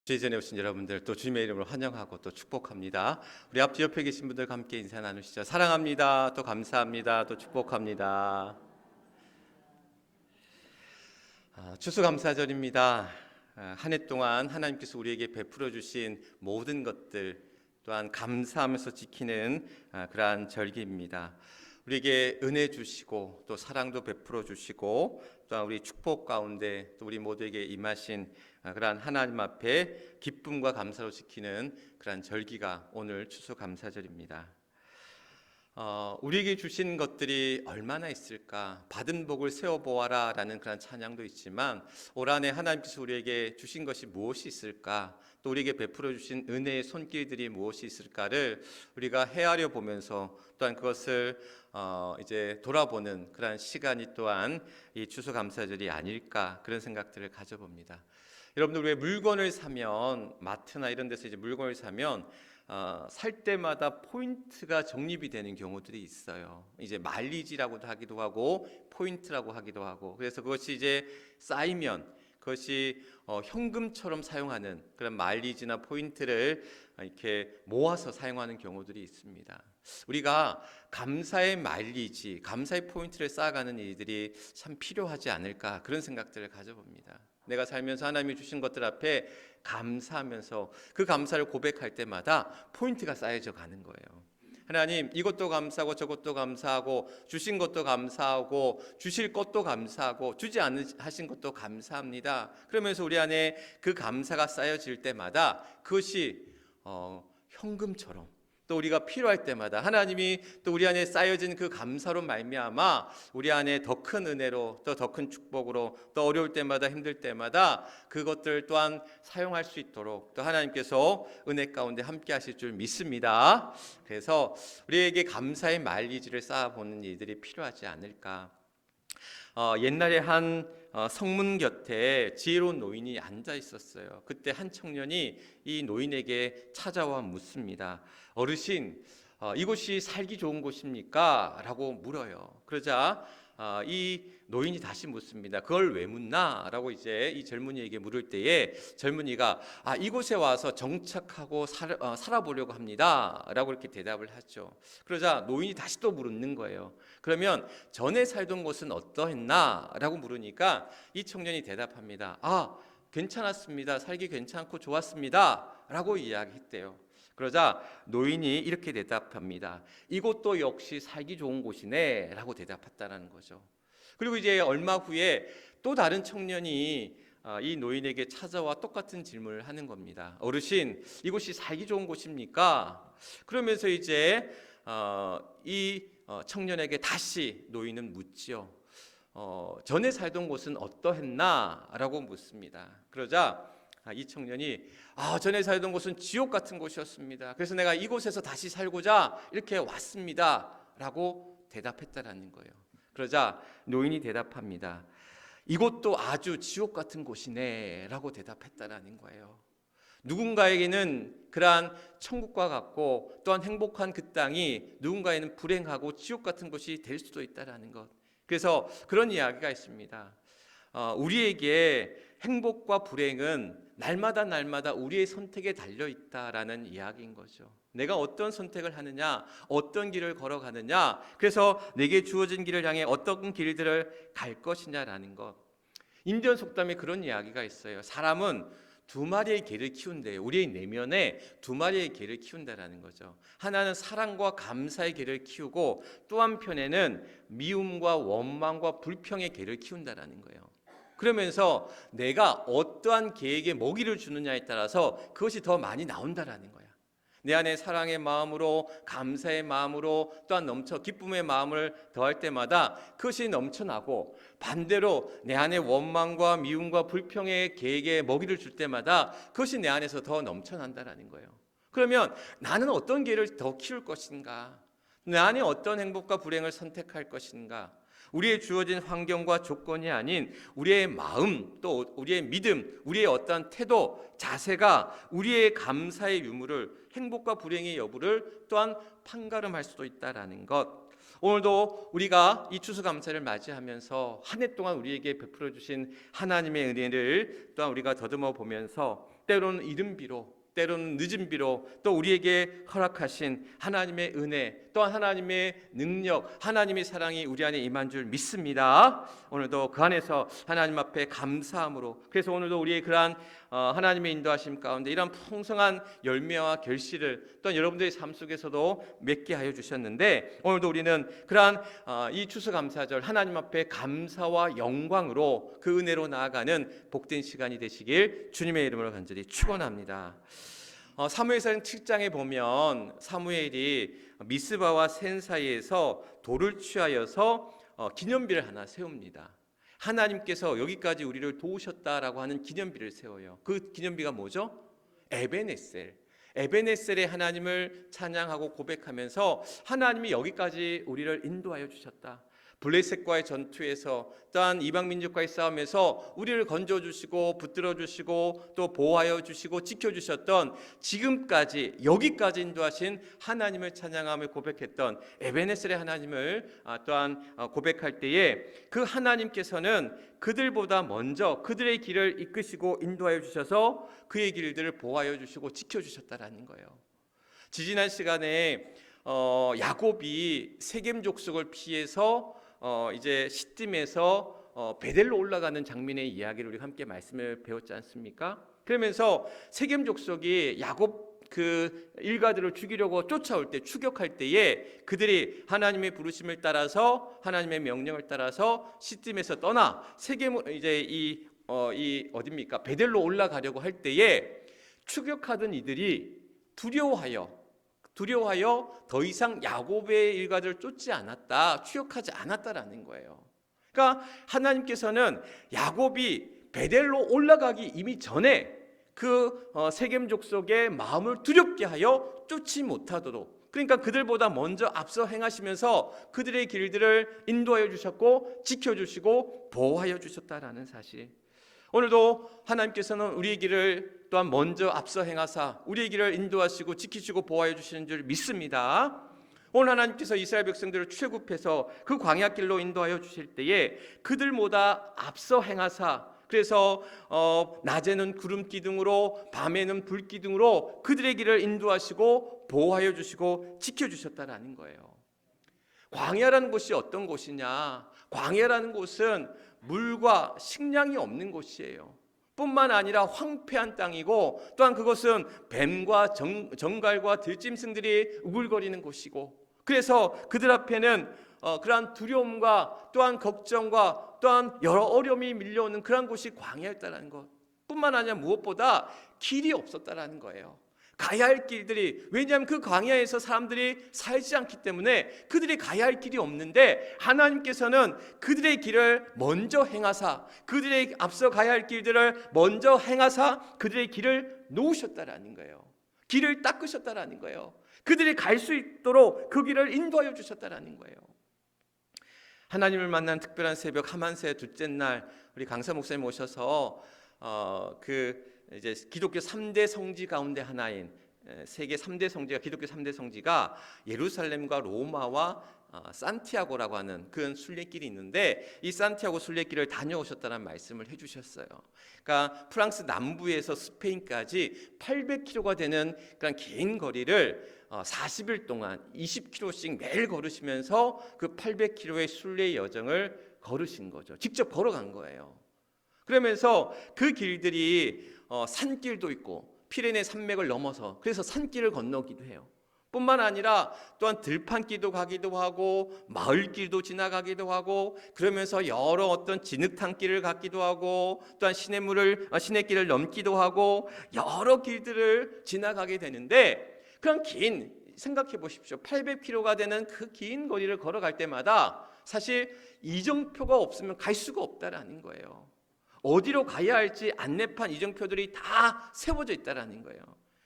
주의 전에 오신 여러분들 또 주님의 이름으로 환영하고 또 축복합니다. 우리 앞뒤 옆에 계신 분들과 함께 인사 나누시죠. 사랑합니다. 또 감사합니다. 또 축복합니다. 추수감사절입니다. 한 해 동안 하나님께서 우리에게 베풀어 주신 모든 것들 또한 감사하면서 지키는 그러한 절기입니다. 우리에게 은혜 주시고 또 사랑도 베풀어 주시고 또한 우리 축복 가운데 또 우리 모두에게 임하신 그러한 하나님 앞에 기쁨과 감사로 지키는 그러한 절기가 오늘 추수감사절입니다. 우리에게 주신 것들이 얼마나 있을까? 받은 복을 세어보아라 라는 그런 찬양도 있지만 올 한 해 하나님께서 우리에게 주신 것이 무엇이 있을까? 또 우리에게 베풀어 주신 은혜의 손길들이 무엇이 있을까를 우리가 헤아려 보면서 또한 그것을 이제 돌아보는 그런 시간이 또한 이 추수감사절이 아닐까 그런 생각들을 가져봅니다. 여러분들 왜 물건을 사면 마트나 이런 데서 이제 물건을 사면 살 때마다 포인트가 적립이 되는 경우들이 있어요. 이제 마일리지라고도 하기도 하고 포인트라고 하기도 하고 그래서 그것이 이제 쌓이면 그것이 현금처럼 사용하는 그런 마일리지나 포인트를 이렇게 모아서 사용하는 경우들이 있습니다. 우리가 감사의 마일리지, 감사의 포인트를 쌓아가는 일들이 참 필요하지 않을까 그런 생각들을 가져봅니다. 내가 살면서 하나님이 주신 것들 앞에 감사하면서 그 감사를 고백할 때마다 포인트가 쌓여져 가는 거예요. 하나님 이것도 감사하고 저것도 감사하고 주신 것도 감사하고 주실 것도 감사하고 주지 않으신 것도 감사합니다. 그러면서 우리 안에 그 감사가 쌓여질 때마다 그것이 현금처럼 또 우리가 필요할 때마다 하나님이 또 우리 안에 쌓여진 그 감사로 말미암아 우리 안에 더 큰 은혜로 또 더 큰 축복으로 또 어려울 때마다 힘들 때마다 그것들 또한 사용할 수 있도록 또 하나님께서 은혜 가운데 함께 하실 줄 믿습니다. 그래서 우리에게 감사의 마일리지를 쌓아보는 일들이 필요하지 않을까. 옛날에 한 성문 곁에 지혜로운 노인이 앉아 있었어요. 그때 한 청년이 이 노인에게 찾아와 묻습니다. 어르신, 이곳이 살기 좋은 곳입니까? 라고 물어요. 그러자 이 노인이 다시 묻습니다. 그걸 왜 묻나? 라고 이제 이 젊은이에게 물을 때에 젊은이가 이곳에 와서 정착하고 살아보려고 합니다. 라고 이렇게 대답을 하죠. 그러자 노인이 다시 또 물는 거예요. 그러면 전에 살던 곳은 어떠했나? 라고 물으니까 이 청년이 대답합니다. 괜찮았습니다. 살기 괜찮고 좋았습니다. 라고 이야기했대요. 그러자 노인이 이렇게 대답합니다. 이곳도 역시 살기 좋은 곳이네 라고 대답했다는 거죠. 그리고 이제 얼마 후에 또 다른 청년이 이 노인에게 찾아와 똑같은 질문을 하는 겁니다. 어르신, 이곳이 살기 좋은 곳입니까? 그러면서 이제 이 청년에게 다시 노인은 묻지요. 전에 살던 곳은 어떠했나? 라고 묻습니다. 그러자 이 청년이 전에 살던 곳은 지옥 같은 곳이었습니다. 그래서 내가 이곳에서 다시 살고자 이렇게 왔습니다. 라고 대답했다라는 거예요. 그러자 노인이 대답합니다. 이곳도 아주 지옥 같은 곳이네 라고 대답했다라는 거예요. 누군가에게는 그러한 천국과 같고 또한 행복한 그 땅이 누군가에는 불행하고 지옥 같은 곳이 될 수도 있다라는 것. 그래서 그런 이야기가 있습니다. 우리에게 행복과 불행은 날마다 우리의 선택에 달려 있다라는 이야기인 거죠. 내가 어떤 선택을 하느냐, 어떤 길을 걸어가느냐, 그래서 내게 주어진 길을 향해 어떤 길들을 갈 것이냐라는 것. 인디언 속담에 그런 이야기가 있어요. 사람은 두 마리의 개를 키운대요. 우리의 내면에 두 마리의 개를 키운다라는 거죠. 하나는 사랑과 감사의 개를 키우고 또 한편에는 미움과 원망과 불평의 개를 키운다라는 거예요. 그러면서 내가 어떠한 개에게 먹이를 주느냐에 따라서 그것이 더 많이 나온다라는 거야. 내 안에 사랑의 마음으로 감사의 마음으로 또한 넘쳐 기쁨의 마음을 더할 때마다 그것이 넘쳐나고 반대로 내 안에 원망과 미움과 불평의 개에게 먹이를 줄 때마다 그것이 내 안에서 더 넘쳐난다라는 거예요. 그러면 나는 어떤 개를 더 키울 것인가? 내 안에 어떤 행복과 불행을 선택할 것인가? 우리의 주어진 환경과 조건이 아닌 우리의 마음 또 우리의 믿음, 우리의 어떤 태도, 자세가 우리의 감사의 유무를 행복과 불행의 여부를 또한 판가름할 수도 있다라는 것. 오늘도 우리가 이 추수감사를 맞이하면서 한 해 동안 우리에게 베풀어 주신 하나님의 은혜를 또한 우리가 더듬어 보면서 때로는 이른 비로, 때로는 늦은 비로 또 우리에게 허락하신 하나님의 은혜, 또한 하나님의 능력, 하나님의 사랑이 우리 안에 임한 줄 믿습니다. 오늘도 그 안에서 하나님 앞에 감사함으로, 그래서 오늘도 우리의 그러한 하나님의 인도하심 가운데 이런 풍성한 열매와 결실을 또한 여러분들의 삶 속에서도 맺게 하여 주셨는데, 오늘도 우리는 그러한 이 추수감사절 하나님 앞에 감사와 영광으로 그 은혜로 나아가는 복된 시간이 되시길 주님의 이름으로 간절히 축원합니다. 사무엘상 7장에 보면 사무엘이 미스바와 센 사이에서 돌을 취하여서 기념비를 하나 세웁니다. 하나님께서 여기까지 우리를 도우셨다라고 하는 기념비를 세워요. 그 기념비가 뭐죠? 에베네셀. 에베네셀의 하나님을 찬양하고 고백하면서 하나님이 여기까지 우리를 인도하여 주셨다. 블레셋과의 전투에서 또한 이방 민족과의 싸움에서 우리를 건져주시고 붙들어주시고 또 보호하여 주시고 지켜주셨던, 지금까지 여기까지 인도하신 하나님을 찬양하며 고백했던 에베네셀의 하나님을 또한 고백할 때에 그 하나님께서는 그들보다 먼저 그들의 길을 이끄시고 인도하여 주셔서 그의 길들을 보호하여 주시고 지켜주셨다라는 거예요. 지지난 시간에 야곱이 세겜 족속을 피해서 이제 시딤에서 베델로 올라가는 장면의 이야기를 우리 함께 말씀을 배웠지 않습니까? 그러면서 세겜 족속이 야곱 그 일가들을 죽이려고 쫓아올 때, 추격할 때에 그들이 하나님의 부르심을 따라서, 하나님의 명령을 따라서 시딤에서 떠나 세겜 이제 이 어디입니까? 베델로 올라가려고 할 때에 추격하던 이들이 두려워하여 더 이상 야곱의 일가들을 쫓지 않았다, 추격하지 않았다라는 거예요. 그러니까 하나님께서는 야곱이 베델로 올라가기 이미 전에 그 세겜 족속의 마음을 두렵게 하여 쫓지 못하도록, 그러니까 그들보다 먼저 앞서 행하시면서 그들의 길들을 인도하여 주셨고 지켜주시고 보호하여 주셨다라는 사실. 오늘도 하나님께서는 우리의 길을 또한 먼저 앞서 행하사 우리의 길을 인도하시고 지키시고 보호하여 주시는 줄 믿습니다. 오늘 하나님께서 이스라엘 백성들을 출애굽해서 그 광야 길로 인도하여 주실 때에 그들보다 앞서 행하사, 그래서 낮에는 구름 기둥으로 밤에는 불 기둥으로 그들의 길을 인도하시고 보호하여 주시고 지켜주셨다라는 거예요. 광야라는 곳이 어떤 곳이냐? 광야라는 곳은 물과 식량이 없는 곳이에요. 뿐만 아니라 황폐한 땅이고, 또한 그것은 뱀과 정갈과 들짐승들이 우글거리는 곳이고, 그래서 그들 앞에는 그러한 두려움과 또한 걱정과 또한 여러 어려움이 밀려오는 그러한 곳이 광야였다는 것. 뿐만 아니라 무엇보다 길이 없었다라는 거예요. 가야 할 길들이, 왜냐하면 그 광야에서 사람들이 살지 않기 때문에 그들이 가야 할 길이 없는데, 하나님께서는 그들의 길을 먼저 행하사, 그들의 앞서 가야 할 길들을 먼저 행하사 그들의 길을 놓으셨다라는 거예요. 길을 닦으셨다라는 거예요. 그들이 갈 수 있도록 그 길을 인도하여 주셨다라는 거예요. 하나님을 만난 특별한 새벽 하만세 둘째 날, 우리 강사 목사님 오셔서 이제 기독교 3대 성지 가운데 하나인, 세계 3대 성지가, 기독교 3대 성지가 예루살렘과 로마와 산티아고라고 하는 그런 순례길이 있는데, 이 산티아고 순례길을 다녀오셨다는 말씀을 해주셨어요. 그러니까 프랑스 남부에서 스페인까지 800km가 되는 그런 긴 거리를 40일 동안 20km씩 매일 걸으시면서 그 800km의 순례 여정을 걸으신 거죠. 직접 걸어간 거예요. 그러면서 그 길들이 산길도 있고 피레네 산맥을 넘어서 그래서 산길을 건너기도 해요. 뿐만 아니라 또한 들판길도 가기도 하고 마을길도 지나가기도 하고, 그러면서 여러 어떤 진흙탕길을 가기도 하고 또한 시냇길을 넘기도 하고 여러 길들을 지나가게 되는데, 그런 긴, 생각해 보십시오. 800km가 되는 그 긴 거리를 걸어갈 때마다 사실 이정표가 없으면 갈 수가 없다라는 거예요. 어디로 가야 할지 안내판 이정표들이 다 세워져 있다라는 거예요.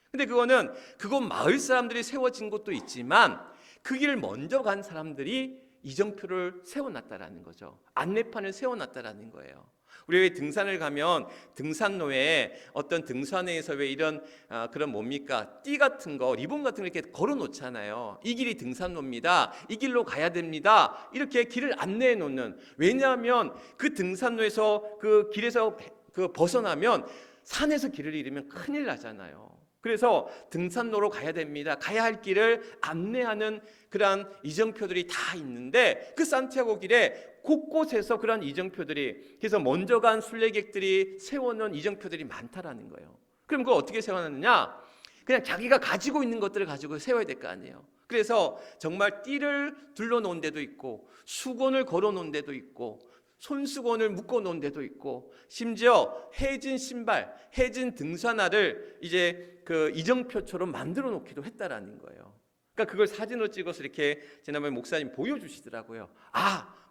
근데 그거는 그곳 마을 사람들이 세워진 것도 있지만 그 길을 먼저 간 사람들이 이정표를 세워놨다라는 거죠. 안내판을 세워놨다라는 거예요. 우리 왜 등산을 가면 등산로에 어떤 등산회에서 왜 이런 그런 뭡니까? 띠 같은 거, 리본 같은 거 이렇게 걸어 놓잖아요. 이 길이 등산로입니다. 이 길로 가야 됩니다. 이렇게 길을 안내해 놓는. 왜냐하면 그 등산로에서 그 길에서 그 벗어나면 산에서 길을 잃으면 큰일 나잖아요. 그래서 등산로로 가야 됩니다. 가야 할 길을 안내하는 그러한 이정표들이 다 있는데 그 산티아고 길에 곳곳에서 그러한 이정표들이, 그래서 먼저 간 순례객들이 세워놓은 이정표들이 많다라는 거예요. 그럼 그걸 어떻게 세워놨느냐? 그냥 자기가 가지고 있는 것들을 가지고 세워야 될 거 아니에요. 그래서 정말 띠를 둘러놓은 데도 있고 수건을 걸어놓은 데도 있고 손수건을 묶어놓은 데도 있고 심지어 해진 신발, 해진 등산화를 이제 그 이정표처럼 만들어 놓기도 했다라는 거예요. 그러니까 그걸 사진으로 찍어서 이렇게 지난번에 목사님 보여주시더라고요.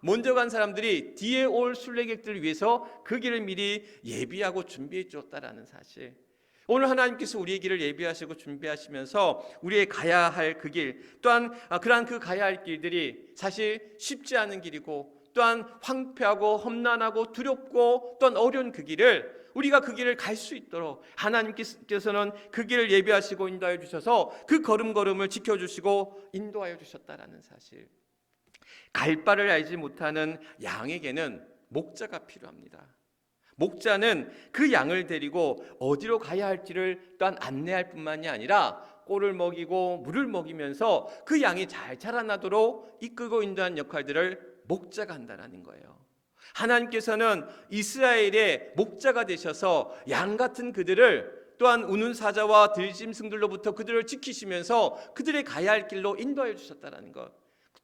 먼저 간 사람들이 뒤에 올 순례객들을 위해서 그 길을 미리 예비하고 준비해 주었다라는 사실. 오늘 하나님께서 우리의 길을 예비하시고 준비하시면서 우리의 가야 할 그 길, 또한 그러한 그 가야 할 길들이 사실 쉽지 않은 길이고 또한 황폐하고 험난하고 두렵고 또한 어려운 그 길을 우리가 그 길을 갈 수 있도록 하나님께서는 그 길을 예비하시고 인도하여 주셔서 그 걸음걸음을 지켜주시고 인도하여 주셨다라는 사실. 갈 바를 알지 못하는 양에게는 목자가 필요합니다. 목자는 그 양을 데리고 어디로 가야 할지를 또한 안내할 뿐만이 아니라 꼴을 먹이고 물을 먹이면서 그 양이 잘 자라나도록 이끌고 인도하는 역할들을 목자가 한다는 거예요. 하나님께서는 이스라엘의 목자가 되셔서 양 같은 그들을 또한 우는 사자와 들짐승들로부터 그들을 지키시면서 그들의 가야 할 길로 인도하여 주셨다는 것.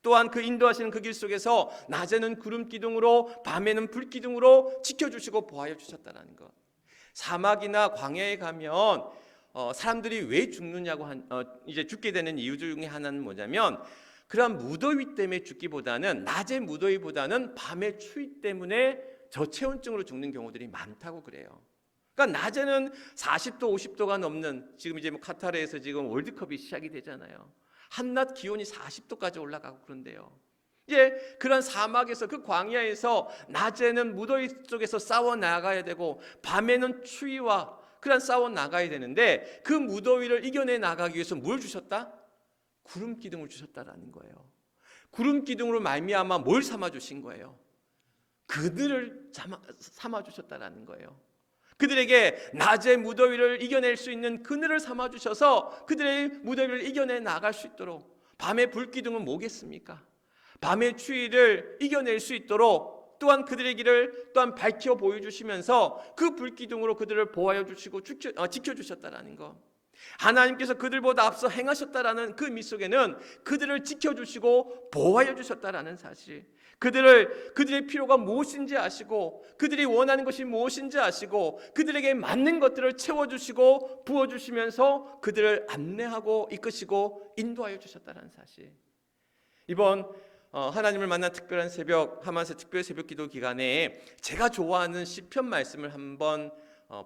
또한 그 인도하시는 그 길 속에서 낮에는 구름 기둥으로 밤에는 불 기둥으로 지켜주시고 보호하여 주셨다는 것. 사막이나 광야에 가면 사람들이 왜 죽느냐고 이제 죽게 되는 이유 중에 하나는 뭐냐면 그러한 무더위 때문에 죽기보다는 낮의 무더위보다는 밤의 추위 때문에 저체온증으로 죽는 경우들이 많다고 그래요. 그러니까 낮에는 40도, 50도가 넘는 지금 이제 카타르에서 지금 월드컵이 시작이 되잖아요. 한낮 기온이 40도까지 올라가고 그런데요. 이제 그런 사막에서 그 광야에서 낮에는 무더위 속에서 싸워 나가야 되고 밤에는 추위와 그런 싸워 나가야 되는데 그 무더위를 이겨내 나가기 위해서 뭘 주셨다? 구름 기둥을 주셨다라는 거예요. 구름 기둥으로 말미암아 뭘 삼아 주신 거예요? 그들을 삼아 주셨다라는 거예요. 그들에게 낮의 무더위를 이겨낼 수 있는 그늘을 삼아 주셔서 그들의 무더위를 이겨내 나갈 수 있도록. 밤의 불기둥은 뭐겠습니까? 밤의 추위를 이겨낼 수 있도록 또한 그들의 길을 또한 밝혀 보여주시면서 그 불기둥으로 그들을 보호하여 주시고 지켜주셨다라는 것. 하나님께서 그들보다 앞서 행하셨다라는 그 의미 속에는 그들을 지켜주시고 보호하여 주셨다라는 사실. 그들의 필요가 무엇인지 아시고 그들이 원하는 것이 무엇인지 아시고 그들에게 맞는 것들을 채워주시고 부어주시면서 그들을 안내하고 이끄시고 인도하여 주셨다는 사실. 이번 하나님을 만난 특별한 새벽 하만세 특별 새벽 기도 기간에 제가 좋아하는 시편 말씀을 한번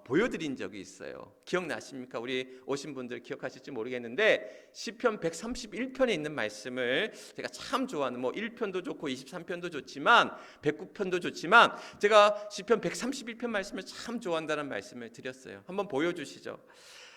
보여드린 적이 있어요. 기억나십니까? 우리 오신 분들 기억하실지 모르겠는데 시편 131편에 있는 말씀을 제가 참 좋아하는 1편도 좋고 23편도 좋지만 109편도 좋지만 제가 시편 131편 말씀을 참 좋아한다는 말씀을 드렸어요. 한번 보여주시죠.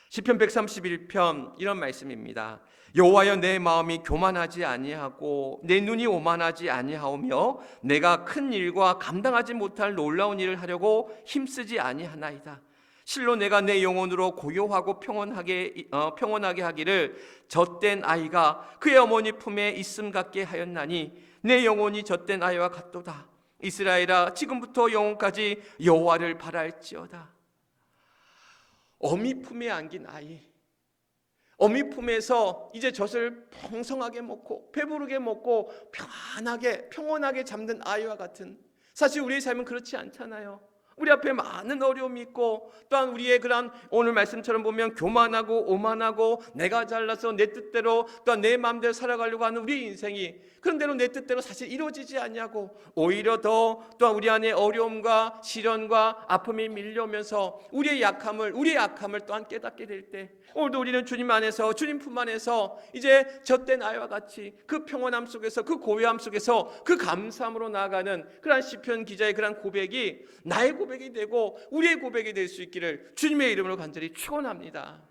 시편 131편 이런 말씀입니다. 여호와여 내 마음이 교만하지 아니하고 내 눈이 오만하지 아니하오며 내가 큰 일과 감당하지 못할 놀라운 일을 하려고 힘쓰지 아니하나이다. 실로 내가 내 영혼으로 고요하고 평온하게 하기를 젖된 아이가 그의 어머니 품에 있음 같게 하였나니 내 영혼이 젖된 아이와 같도다. 이스라엘아 지금부터 영원까지 여호와를 바랄지어다. 어미 품에 안긴 아이, 어미 품에서 이제 젖을 풍성하게 먹고 배부르게 먹고 평온하게 잠든 아이와 같은, 사실 우리의 삶은 그렇지 않잖아요. 우리 앞에 많은 어려움이 있고, 또한 우리의 그런 오늘 말씀처럼 보면 교만하고 오만하고 내가 잘나서 내 뜻대로 또한 내 마음대로 살아가려고 하는 우리 인생이 그런대로 내 뜻대로 사실 이루어지지 않냐고, 오히려 더 또한 우리 안에 어려움과 시련과 아픔이 밀려오면서 우리의 약함을 또한 깨닫게 될 때, 오늘도 우리는 주님 안에서, 주님 품 안에서 이제 젖된 아이와 같이 그 평온함 속에서, 그 고요함 속에서 그 감사함으로 나아가는 그러한 시편 기자의 그러한 고백이 나의 고백이 되고 우리의 고백이 될 수 있기를 주님의 이름으로 간절히 축원합니다.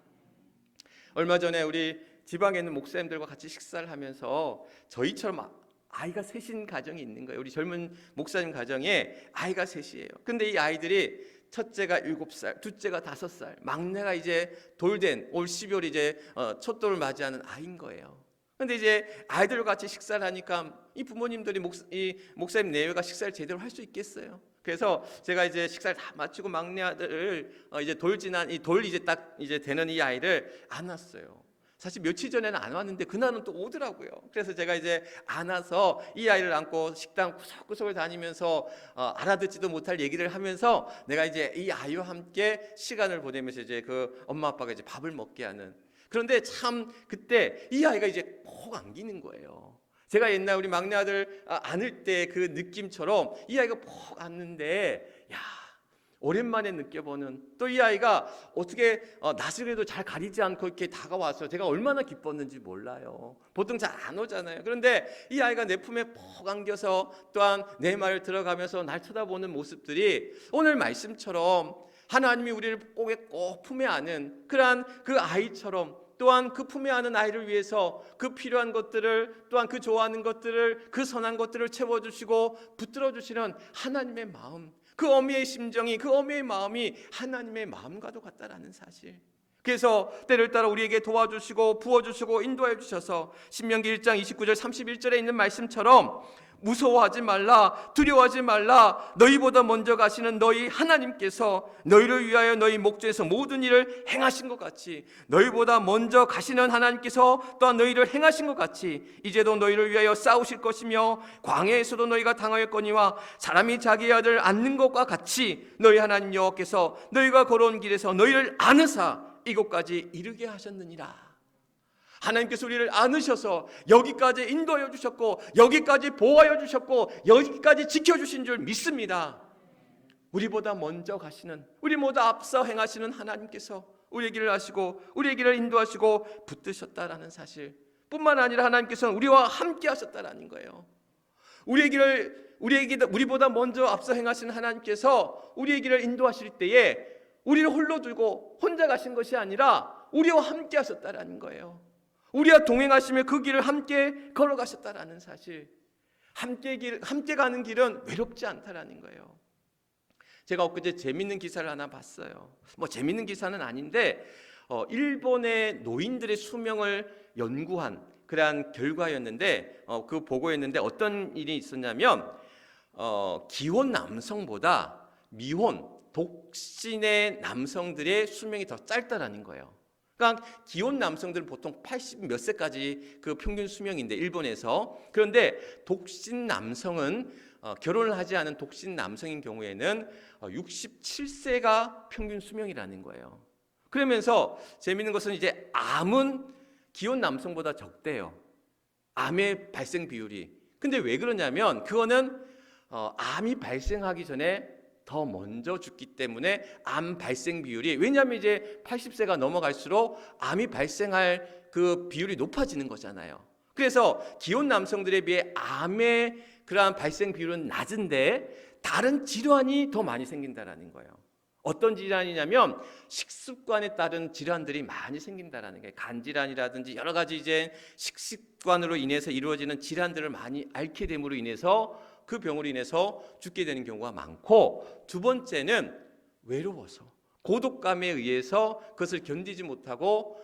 얼마 전에 우리 지방에 있는 목사님들과 같이 식사를 하면서 저희처럼 아이가 셋인 가정이 있는 거예요. 우리 젊은 목사님 가정에 아이가 셋이에요. 근데 이 아이들이 첫째가 7살, 둘째가 5살, 막내가 이제 돌된 올 12월 이제 첫 돌을 맞이하는 아이인 거예요. 근데 이제 아이들과 같이 식사를 하니까 이 부모님들이 이 목사님 내외가 식사를 제대로 할 수 있겠어요? 그래서 제가 이제 식사를 다 마치고 막내 아들을 이제 돌 지난 이제 딱 이제 되는 이 아이를 안았어요. 사실 며칠 전에는 안 왔는데 그날은 또 오더라고요. 그래서 제가 이제 안아서 이 아이를 안고 식당 구석구석을 다니면서 알아듣지도 못할 얘기를 하면서 내가 이제 이 아이와 함께 시간을 보내면서 이제 그 엄마 아빠가 이제 밥을 먹게 하는. 그런데 참 그때 이 아이가 이제 푹 안기는 거예요. 제가 옛날 우리 막내 아들 안을 때 그 느낌처럼 이 아이가 푹 안는데, 야, 오랜만에 느껴보는, 또 이 아이가 어떻게 낯을 그래도 잘 가리지 않고 이렇게 다가와서 제가 얼마나 기뻤는지 몰라요. 보통 잘 안 오잖아요. 그런데 이 아이가 내 품에 푹 안겨서 또한 내 말을 들어가면서 날 쳐다보는 모습들이 오늘 말씀처럼 하나님이 우리를 꼭 품에 안은 그러한 그 아이처럼, 또한 그 품에 안은 아이를 위해서 그 필요한 것들을, 또한 그 좋아하는 것들을, 그 선한 것들을 채워주시고 붙들어주시는 하나님의 마음, 그 어미의 심정이, 그 어미의 마음이 하나님의 마음과도 같다라는 사실. 그래서 때를 따라 우리에게 도와주시고 부어주시고 인도해 주셔서 신명기 1장 29절 31절에 있는 말씀처럼 무서워하지 말라, 두려워하지 말라, 너희보다 먼저 가시는 너희 하나님께서 너희를 위하여 너희 목전에서 모든 일을 행하신 것 같이, 너희보다 먼저 가시는 하나님께서 또한 너희를 행하신 것 같이 이제도 너희를 위하여 싸우실 것이며 광야에서도 너희가 당하였거니와 사람이 자기 아들을 안는 것과 같이 너희 하나님 여호와께서 너희가 걸어온 길에서 너희를 안으사 이곳까지 이르게 하셨느니라. 하나님께서 우리를 안으셔서 여기까지 인도하여 주셨고, 여기까지 보호하여 주셨고, 여기까지 지켜주신 줄 믿습니다. 우리보다 먼저 가시는, 우리보다 앞서 행하시는 하나님께서 우리의 길을 하시고 우리의 길을 인도하시고 붙드셨다라는 사실 뿐만 아니라 하나님께서는 우리와 함께 하셨다라는 거예요. 우리보다 먼저 앞서 행하시는 하나님께서 우리의 길을 인도하실 때에 우리를 홀로 두고 혼자 가신 것이 아니라 우리와 함께 하셨다라는 거예요. 우리와 동행하시며 그 길을 함께 걸어가셨다라는 사실. 함께 가는 길은 외롭지 않다라는 거예요. 제가 엊그제 재밌는 기사를 하나 봤어요. 재밌는 기사는 아닌데 일본의 노인들의 수명을 연구한 그러한 결과였는데, 그 보고였는데 어떤 일이 있었냐면 기혼 남성보다 미혼 독신의 남성들의 수명이 더 짧다라는 거예요. 그러니까 기혼 남성들은 보통 80 몇 세까지 그 평균 수명인데 일본에서, 그런데 독신 남성은 결혼을 하지 않은 독신 남성인 경우에는 67세가 평균 수명이라는 거예요. 그러면서 재미있는 것은 이제 암은 기혼 남성보다 적대요. 암의 발생 비율이. 근데 왜 그러냐면 그거는 암이 발생하기 전에 더 먼저 죽기 때문에 암 발생 비율이, 왜냐하면 이제 80세가 넘어갈수록 암이 발생할 그 비율이 높아지는 거잖아요. 그래서 기혼 남성들에 비해 암의 그러한 발생 비율은 낮은데 다른 질환이 더 많이 생긴다라는 거예요. 어떤 질환이냐면 식습관에 따른 질환들이 많이 생긴다라는 거예요. 간 질환이라든지 여러 가지 이제 식습관으로 인해서 이루어지는 질환들을 많이 앓게 됨으로 인해서 그 병으로 인해서 죽게 되는 경우가 많고, 두 번째는 외로워서 고독감에 의해서 그것을 견디지 못하고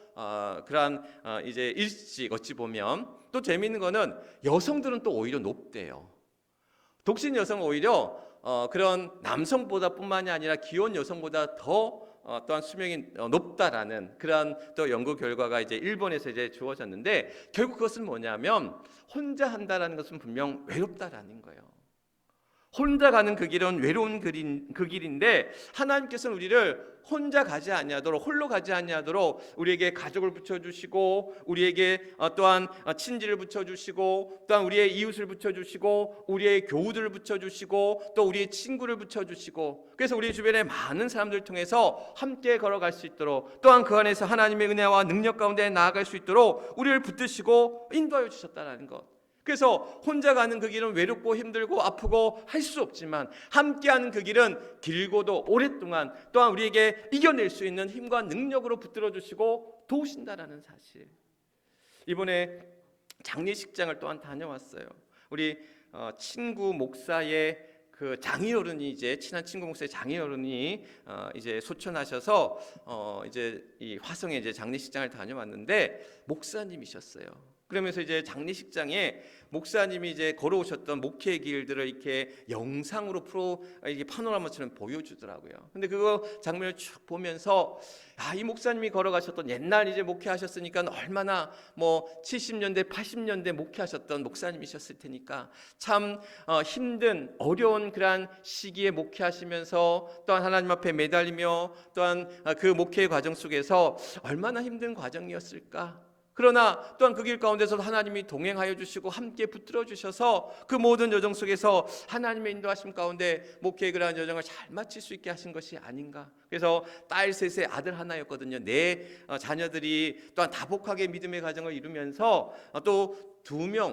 그러한 이제 일찍, 어찌 보면 또 재미있는 거는 여성들은 또 오히려 높대요. 독신 여성은 오히려 그런 남성보다 뿐만이 아니라 기혼 여성보다 더 또한 수명이 높다라는 그러한 또 연구 결과가 이제 일본에서 이제 주어졌는데, 결국 그것은 뭐냐면 혼자 한다라는 것은 분명 외롭다라는 거예요. 혼자 가는 그 길은 외로운 그 길인데 하나님께서는 우리를 혼자 가지 아니하도록, 홀로 가지 아니하도록 우리에게 가족을 붙여주시고, 우리에게 또한 친지를 붙여주시고, 또한 우리의 이웃을 붙여주시고, 우리의 교우들을 붙여주시고, 또 우리의 친구를 붙여주시고, 그래서 우리 주변에 많은 사람들을 통해서 함께 걸어갈 수 있도록, 또한 그 안에서 하나님의 은혜와 능력 가운데 나아갈 수 있도록 우리를 붙드시고 인도하여 주셨다는 것. 그래서 혼자 가는 그 길은 외롭고 힘들고 아프고 할 수 없지만, 함께하는 그 길은 길고도 오랫동안 또한 우리에게 이겨낼 수 있는 힘과 능력으로 붙들어 주시고 도우신다라는 사실. 이번에 장례식장을 또한 다녀왔어요. 우리 친구 목사의 그 장인어른이, 이제 친한 친구 목사의 장인어른이 이제 소천하셔서 이제 이 화성에 이제 장례식장을 다녀왔는데 목사님이셨어요. 그러면서 이제 장례식장에 목사님이 이제 걸어오셨던 목회의 길들을 이렇게 영상으로 이게 파노라마처럼 보여주더라고요. 근데 그거 장면을 쭉 보면서, 이 목사님이 걸어가셨던, 옛날 이제 목회하셨으니까 얼마나 70년대 80년대 목회하셨던 목사님이셨을 테니까 참 힘든 어려운 그러한 시기에 목회하시면서 또한 하나님 앞에 매달리며 또한 그 목회의 과정 속에서 얼마나 힘든 과정이었을까. 그러나 또한 그 길 가운데서 하나님이 동행하여 주시고 함께 붙들어 주셔서 그 모든 여정 속에서 하나님의 인도하심 가운데 목회의 그러한 여정을 잘 마칠 수 있게 하신 것이 아닌가. 그래서 딸 셋의 아들 하나였거든요. 네 자녀들이 또한 다복하게 믿음의 가정을 이루면서 또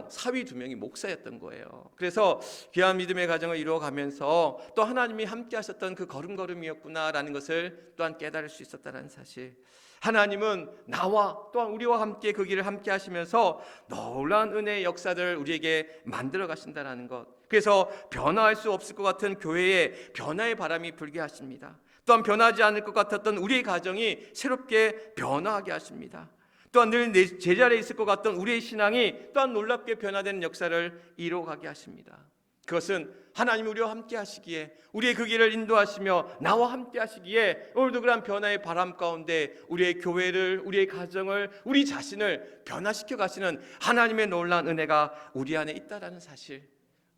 사위 두 명이 목사였던 거예요. 그래서 귀한 믿음의 가정을 이루어가면서 또 하나님이 함께 하셨던 그 걸음걸음이었구나라는 것을 또한 깨달을 수 있었다는 사실. 하나님은 나와 또한 우리와 함께 그 길을 함께 하시면서 놀라운 은혜의 역사들을 우리에게 만들어 가신다는 것. 그래서 변화할 수 없을 것 같은 교회에 변화의 바람이 불게 하십니다. 또한 변하지 않을 것 같았던 우리의 가정이 새롭게 변화하게 하십니다. 또한 늘 제자리에 있을 것 같던 우리의 신앙이 또한 놀랍게 변화되는 역사를 이루어가게 하십니다. 그것은 하나님이 우리와 함께 하시기에, 우리의 그 길을 인도하시며 나와 함께 하시기에 오늘도 그런 변화의 바람 가운데 우리의 교회를, 우리의 가정을, 우리 자신을 변화시켜 가시는 하나님의 놀라운 은혜가 우리 안에 있다는 사실.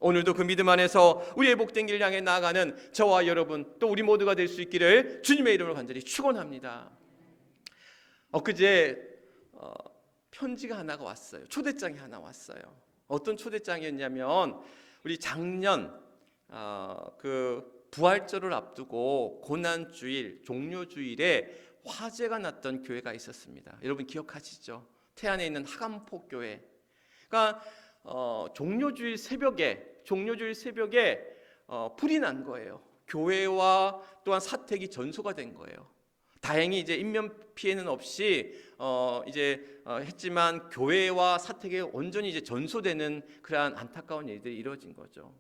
오늘도 그 믿음 안에서 우리의 복된 길을 향해 나아가는 저와 여러분, 또 우리 모두가 될 수 있기를 주님의 이름으로 간절히 축원합니다. 엊그제 편지가 하나가 왔어요. 초대장이 하나 왔어요. 어떤 초대장이었냐면, 우리 작년 그 부활절을 앞두고 고난주일, 종료주일에 화재가 났던 교회가 있었습니다. 여러분 기억하시죠? 태안에 있는 하감포 교회. 그러니까 종료주일 새벽에 불이 난 거예요. 교회와 또한 사택이 전소가 된 거예요. 다행히 이제 인명 피해는 없이 했지만 교회와 사택에 온전히 이제 전소되는 그러한 안타까운 일들이 이루어진 거죠.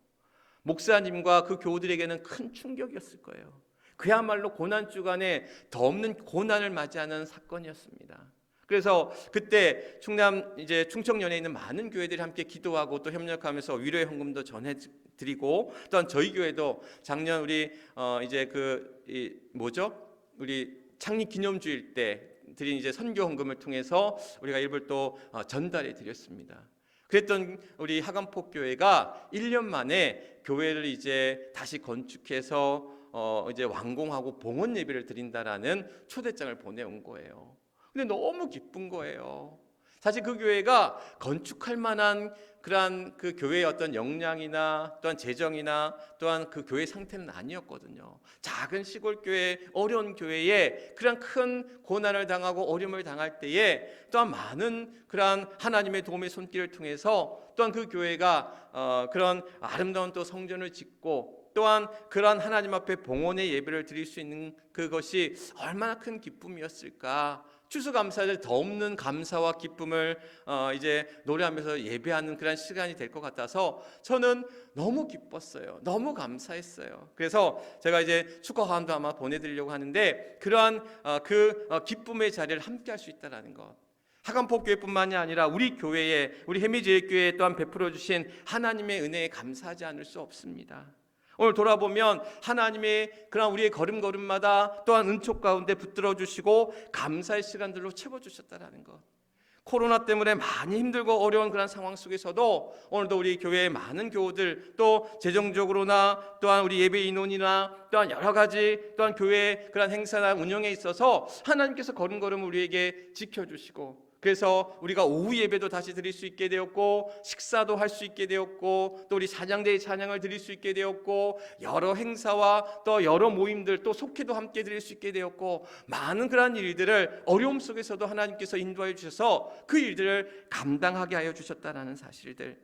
목사님과 그 교우들에게는 큰 충격이었을 거예요. 그야말로 고난 주간에 더 없는 고난을 맞이하는 사건이었습니다. 그래서 그때 충청연에 있는 많은 교회들이 함께 기도하고 또 협력하면서 위로의 헌금도 전해드리고, 또한 저희 교회도 작년 우리 우리 창립 기념주일 때 드린 이제 선교 헌금을 통해서 우리가 일부를 또 전달해 드렸습니다. 그랬던 우리 하감포 교회가 1년 만에 교회를 이제 다시 건축해서 이제 완공하고 봉헌 예배를 드린다라는 초대장을 보내온 거예요. 근데 너무 기쁜 거예요. 사실 그 교회가 건축할 만한 그러한 그 교회의 어떤 역량이나 또한 재정이나 또한 그 교회 상태는 아니었거든요. 작은 시골 교회, 어려운 교회에 그런 큰 고난을 당하고 어려움을 당할 때에 또한 많은 그러한 하나님의 도움의 손길을 통해서 또한 그 교회가 그런 아름다운 또 성전을 짓고 또한 그러한 하나님 앞에 봉헌의 예배를 드릴 수 있는 그것이 얼마나 큰 기쁨이었을까. 추수감사절 더 없는 감사와 기쁨을 이제 노래하면서 예배하는 그런 시간이 될 것 같아서 저는 너무 기뻤어요. 너무 감사했어요. 그래서 제가 이제 축하함도 아마 보내드리려고 하는데, 그러한 그 기쁨의 자리를 함께 할 수 있다는 것. 하감포 교회뿐만이 아니라 우리 교회에, 우리 해미제일교회에 또한 베풀어 주신 하나님의 은혜에 감사하지 않을 수 없습니다. 오늘 돌아보면 하나님의 그런 우리의 걸음걸음마다 또한 은총 가운데 붙들어 주시고 감사의 시간들로 채워주셨다는 것. 코로나 때문에 많이 힘들고 어려운 그런 상황 속에서도 오늘도 우리 교회의 많은 교우들, 또 재정적으로나 또한 우리 예배 인원이나 또한 여러 가지 또한 교회의 그런 행사나 운영에 있어서 하나님께서 걸음걸음 우리에게 지켜주시고, 그래서 우리가 오후 예배도 다시 드릴 수 있게 되었고, 식사도 할 수 있게 되었고, 또 우리 찬양대의 찬양을 드릴 수 있게 되었고, 여러 행사와 또 여러 모임들, 또 속회도 함께 드릴 수 있게 되었고, 많은 그런 일들을 어려움 속에서도 하나님께서 인도하여 주셔서 그 일들을 감당하게 하여 주셨다라는 사실들,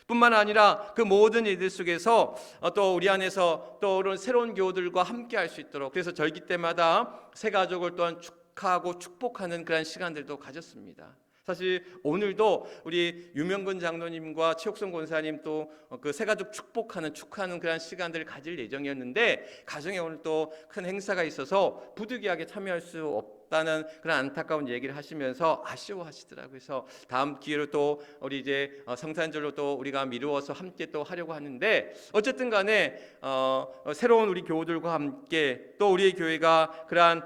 뿐만 아니라 그 모든 일들 속에서 또 우리 안에서 또 그런 새로운 교우들과 함께 할 수 있도록, 그래서 절기 때마다 새 가족을 또한 축하하고 축복하는 그런 시간들도 가졌습니다. 사실 오늘도 우리 유명근 장로님과 최옥성 권사님 또 그 새가족 축하하는 그런 시간들을 가질 예정이었는데, 가정에 오늘 또 큰 행사가 있어서 부득이하게 참여할 수 없다는 그런 안타까운 얘기를 하시면서 아쉬워하시더라고요. 그래서 다음 기회로 또 우리 이제 성탄절로 또 우리가 미루어서 함께 또 하려고 하는데, 어쨌든 간에 새로운 우리 교우들과 함께 또 우리의 교회가 그러한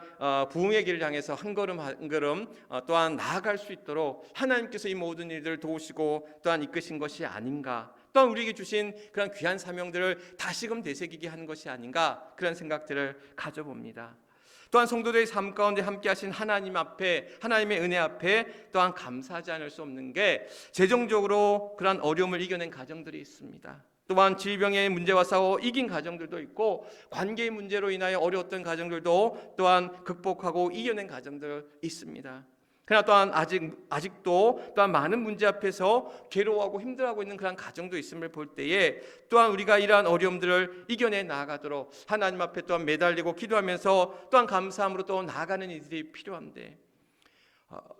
부흥의 길을 향해서 한 걸음 한 걸음 또한 나아갈 수 있도록 하나님께서 이 모든 일들을 도우시고 또한 이끄신 것이 아닌가, 또한 우리에게 주신 그런 귀한 사명들을 다시금 되새기게 하는 것이 아닌가, 그런 생각들을 가져봅니다. 또한 성도들의 삶 가운데 함께 하신 하나님 앞에, 하나님의 은혜 앞에 또한 감사하지 않을 수 없는 게, 재정적으로 그런 어려움을 이겨낸 가정들이 있습니다. 또한 질병의 문제와 싸워 이긴 가정들도 있고, 관계의 문제로 인하여 어려웠던 가정들도 또한 극복하고 이겨낸 가정들 있습니다. 그러나 또한 아직도 또한 많은 문제 앞에서 괴로워하고 힘들어하고 있는 그런 가정도 있음을 볼 때에, 또한 우리가 이러한 어려움들을 이겨내 나아가도록 하나님 앞에 또한 매달리고 기도하면서 또한 감사함으로 또 나아가는 일들이 필요한데,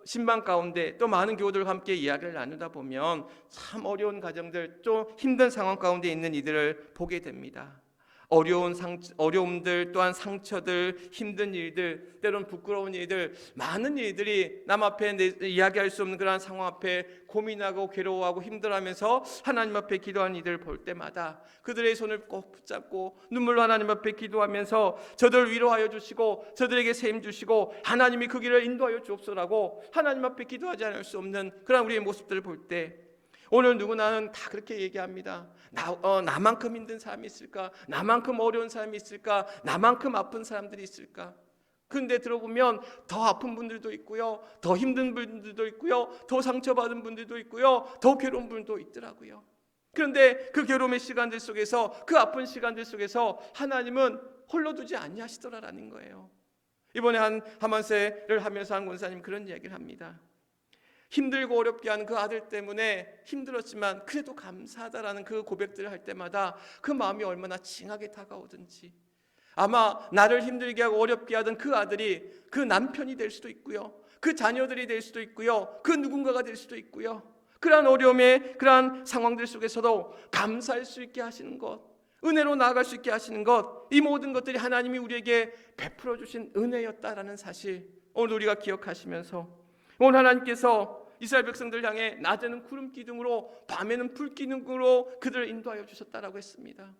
신방 가운데 또 많은 교우들과 함께 이야기를 나누다 보면 참 어려운 가정들, 또 힘든 상황 가운데 있는 이들을 보게 됩니다. 어려움들, 또한 상처들, 힘든 일들, 때론 부끄러운 일들, 많은 일들이 남 앞에 이야기할 수 없는 그런 상황 앞에 고민하고 괴로워하고 힘들어하면서 하나님 앞에 기도하는 이들을 볼 때마다 그들의 손을 꼭 붙잡고 눈물로 하나님 앞에 기도하면서 저들을 위로하여 주시고 저들에게 세임 주시고 하나님이 그 길을 인도하여 주옵소라고 하나님 앞에 기도하지 않을 수 없는 그런 우리의 모습들을 볼 때, 오늘 누구나는 다 그렇게 얘기합니다. 나만큼 힘든 사람이 있을까? 나만큼 어려운 사람이 있을까? 나만큼 아픈 사람들이 있을까? 그런데 들어보면 더 아픈 분들도 있고요, 더 힘든 분들도 있고요, 더 상처받은 분들도 있고요, 더 괴로운 분들도 있더라고요. 그런데 그 괴로움의 시간들 속에서, 그 아픈 시간들 속에서 하나님은 홀로 두지 아니하시더라라는 거예요. 이번에 한 하만세를 하면서 한 권사님 그런 이야기를 합니다. 힘들고 어렵게 하는 그 아들 때문에 힘들었지만 그래도 감사하다라는 그 고백들을 할 때마다 그 마음이 얼마나 찡하게 다가오든지, 아마 나를 힘들게 하고 어렵게 하던 그 아들이 그 남편이 될 수도 있고요, 그 자녀들이 될 수도 있고요, 그 누군가가 될 수도 있고요, 그러한 어려움의 그러한 상황들 속에서도 감사할 수 있게 하시는 것, 은혜로 나아갈 수 있게 하시는 것, 이 모든 것들이 하나님이 우리에게 베풀어 주신 은혜였다라는 사실, 오늘 우리가 기억하시면서 오늘 하나님께서 이스라엘 백성들 향해 낮에는 구름 기둥으로 밤에는 불 기둥으로 그들을 인도하여 주셨다라고 했습니다.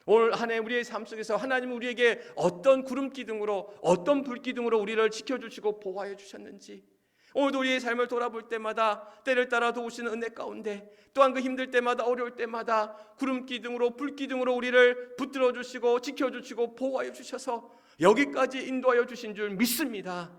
오늘 한 해 우리의 삶 속에서 하나님은 우리에게 어떤 구름 기둥으로, 어떤 불 기둥으로 우리를 지켜주시고 보호하여 주셨는지, 오늘도 우리의 삶을 돌아볼 때마다 때를 따라 도우시는 은혜 가운데, 또한 그 힘들 때마다 어려울 때마다 구름 기둥으로 불 기둥으로 우리를 붙들어 주시고 지켜주시고 보호하여 주셔서 여기까지 인도하여 주신 줄 믿습니다.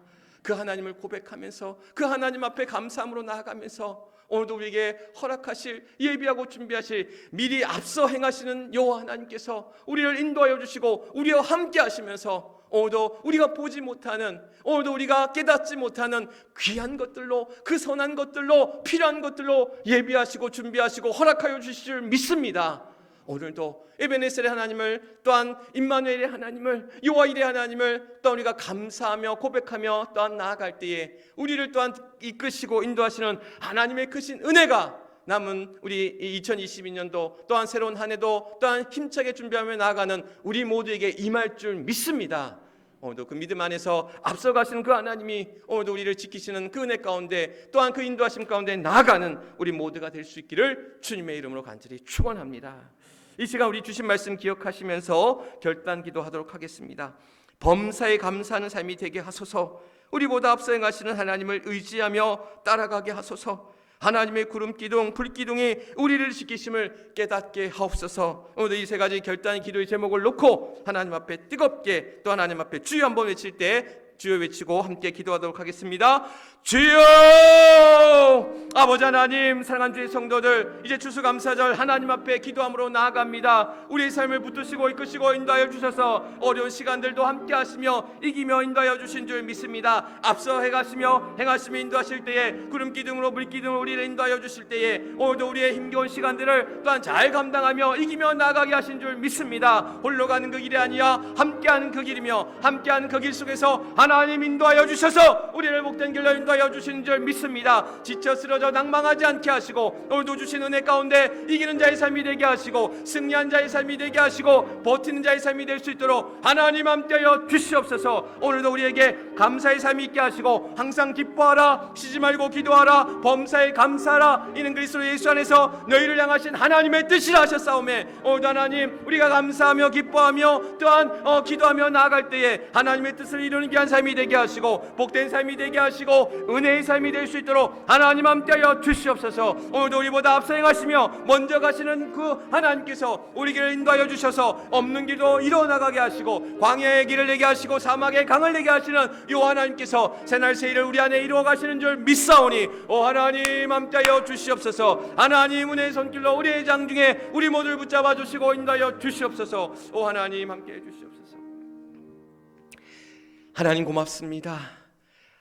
그 하나님을 고백하면서 그 하나님 앞에 감사함으로 나아가면서 오늘도 우리에게 허락하실, 예비하고 준비하실, 미리 앞서 행하시는 여호와 하나님께서 우리를 인도하여 주시고 우리와 함께 하시면서 오늘도 우리가 보지 못하는, 오늘도 우리가 깨닫지 못하는 귀한 것들로, 그 선한 것들로, 필요한 것들로 예비하시고 준비하시고 허락하여 주실 줄 믿습니다. 오늘도 에베네셀의 하나님을, 또한 임마누엘의 하나님을, 여호와일의 하나님을 또한 우리가 감사하며 고백하며 또한 나아갈 때에 우리를 또한 이끄시고 인도하시는 하나님의 크신 은혜가 남은 우리 2022년도 또한 새로운 한 해도 또한 힘차게 준비하며 나아가는 우리 모두에게 임할 줄 믿습니다. 오늘도 그 믿음 안에서 앞서가시는 그 하나님이 오늘도 우리를 지키시는 그 은혜 가운데, 또한 그 인도하심 가운데 나아가는 우리 모두가 될 수 있기를 주님의 이름으로 간절히 축원합니다. 이 시간 우리 주신 말씀 기억하시면서 결단 기도하도록 하겠습니다. 범사에 감사하는 삶이 되게 하소서. 우리보다 앞서 행하시는 하나님을 의지하며 따라가게 하소서. 하나님의 구름 기둥, 불 기둥이 우리를 지키심을 깨닫게 하옵소서. 오늘 이 세 가지 결단의 기도의 제목을 놓고 하나님 앞에 뜨겁게, 또 하나님 앞에 주여 한번 외칠 때 주여 외치고 함께 기도하도록 하겠습니다. 주여! 아버지 하나님, 사랑하는 주의 성도들, 이제 추수감사절 하나님 앞에 기도함으로 나아갑니다. 우리의 삶을 붙드시고 이끄시고 인도하여 주셔서 어려운 시간들도 함께 하시며 이기며 인도하여 주신 줄 믿습니다. 앞서 행하시며 인도하실 때에, 구름 기둥으로 물 기둥으로 우리를 인도하여 주실 때에 오늘도 우리의 힘겨운 시간들을 또한 잘 감당하며 이기며 나아가게 하신 줄 믿습니다. 홀로 가는 그 길이 아니야 함께하는 그 길이며, 함께하는 그 길 속에서 하나님 인도하여 주셔서 우리를 복된 길로 인도하여 주시는 줄 믿습니다. 지쳐 쓰러져 낭망하지 않게 하시고 오늘도 주신 은혜 가운데 이기는 자의 삶이 되게 하시고 승리한 자의 삶이 되게 하시고 버티는 자의 삶이 될 수 있도록 하나님 함께하여 주시옵소서. 오늘도 우리에게 감사의 삶이 있게 하시고 항상 기뻐하라, 쉬지 말고 기도하라, 범사에 감사하라, 이는 그리스도 예수 안에서 너희를 향하신 하나님의 뜻이라 하셨사오매, 오늘도 하나님 우리가 감사하며 기뻐하며 또한 기도하며 나아갈 때에 하나님의 뜻을 이루는 귀한 삶이 되게 하시고 복된 삶이 되게 하시고 은혜의 삶이 될 수 있도록 하나님 함께하여 주시옵소서. 오늘도 우리보다 앞서 행하시며 먼저 가시는 그 하나님께서 우리 길을 인도하여 주셔서 없는 길도 이뤄나가게 하시고 광야의 길을 내게 하시고 사막의 강을 내게 하시는 이 하나님께서 새날 새일을 우리 안에 이루어 가시는 줄 믿사오니 오 하나님 함께하여 주시옵소서. 하나님 은혜의 손길로 우리의 장중에 우리 모두를 붙잡아 주시고 인도하여 주시옵소서. 오 하나님 함께해 주시옵소서. 하나님 고맙습니다.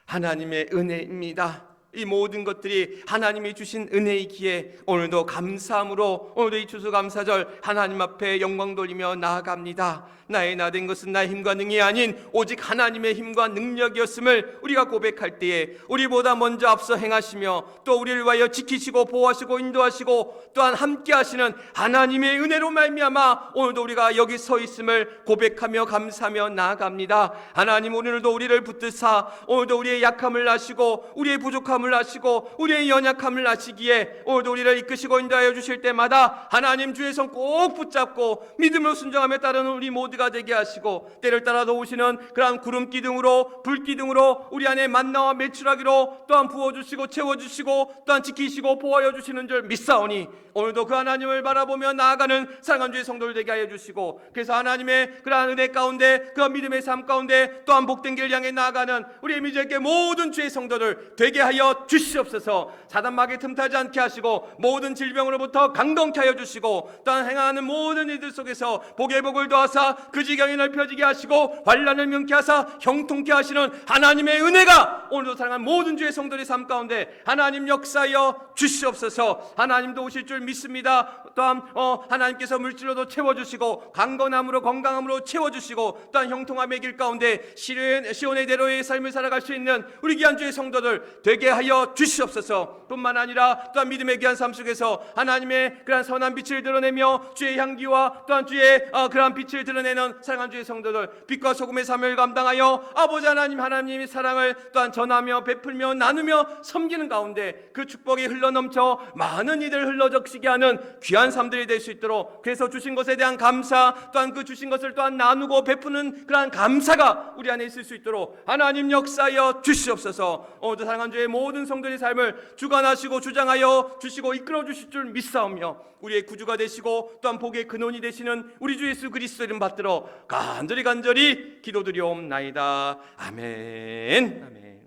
하나님의 은혜입니다. 이 모든 것들이 하나님이 주신 은혜이기에 오늘도 감사함으로 오늘도 이 추수감사절 하나님 앞에 영광 돌리며 나아갑니다. 나의 나 된 것은 나의 힘과 능이 아닌 오직 하나님의 힘과 능력이었음을 우리가 고백할 때에 우리보다 먼저 앞서 행하시며 또 우리를 위하여 지키시고 보호하시고 인도하시고 또한 함께 하시는 하나님의 은혜로 말미암아 오늘도 우리가 여기 서 있음을 고백하며 감사하며 나아갑니다. 하나님 오늘도 우리를 붙드사 오늘도 우리의 약함을 아시고 우리의 부족함을 아시고 우리의 연약함을 아시기에 오늘도 우리를 이끄시고 인도하여 주실 때마다 하나님 주의 손 꼭 붙잡고 믿음으로 순종하며 따르는 우리 모두가 되게 하시고 때를 따라 도우시는 그러한 구름 기둥으로 불 기둥으로 우리 안에 만나와 매출하기로 또한 부어주시고 채워주시고 또한 지키시고 보호하여 주시는 줄 믿사오니 오늘도 그 하나님을 바라보며 나아가는 사랑하는 주의 성도들 되게 하여 주시고 그래서 하나님의 그러한 은혜 가운데 그 믿음의 삶 가운데 또한 복된 길 향해 나아가는 우리의 믿음의 모든 주의 성도들 되게 하여 주시옵소서. 사단마귀에 틈타지 않게 하시고 모든 질병으로부터 강건케 하여 주시고 또한 행하는 모든 이들 속에서 복의 복을 더하사 그 지경이 넓혀지게 하시고 환난을 명케 하사 형통케 하시는 하나님의 은혜가 오늘도 사랑하는 모든 주의 성도들의 삶 가운데 하나님 역사하여 주시옵소서. 하나님도 오실 줄 믿습니다. 또한 하나님께서 물질로도 채워주시고 강건함으로 건강함으로 채워주시고 또한 형통함의 길 가운데 시온의 대로의 삶을 살아갈 수 있는 우리 귀한 주의 성도들 되게 하여 주시옵소서. 뿐만 아니라 또한 믿음의 귀한 삶 속에서 하나님의 그러한 선한 빛을 드러내며 주의 향기와 또한 주의 그러한 빛을 드러내는 사랑하는 주의 성도들 빛과 소금의 삶을 감당하여 아버지 하나님의 사랑을 또한 전하며 베풀며 나누며 섬기는 가운데 그 축복이 흘러넘쳐 많은 이들을 흘러적시게 하는 귀한 삶들이 될 수 있도록 그래서 주신 것에 대한 감사 또한 그 주신 것을 또한 나누고 베푸는 그러한 감사가 우리 안에 있을 수 있도록 하나님 역사하여 주시옵소서. 오늘도 사랑하는 주의 모든 성도의 삶을 주관하시고 주장하여 주시고 이끌어 주실 줄 믿사오며 우리의 구주가 되시고 또한 복의 근원이 되시는 우리 주 예수 그리스도 이름 받들어 간절히 기도드리옵나이다. 아멘. 아멘.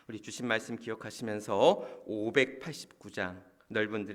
우리 주신 말씀 기억하시면서 589장 넓은 들의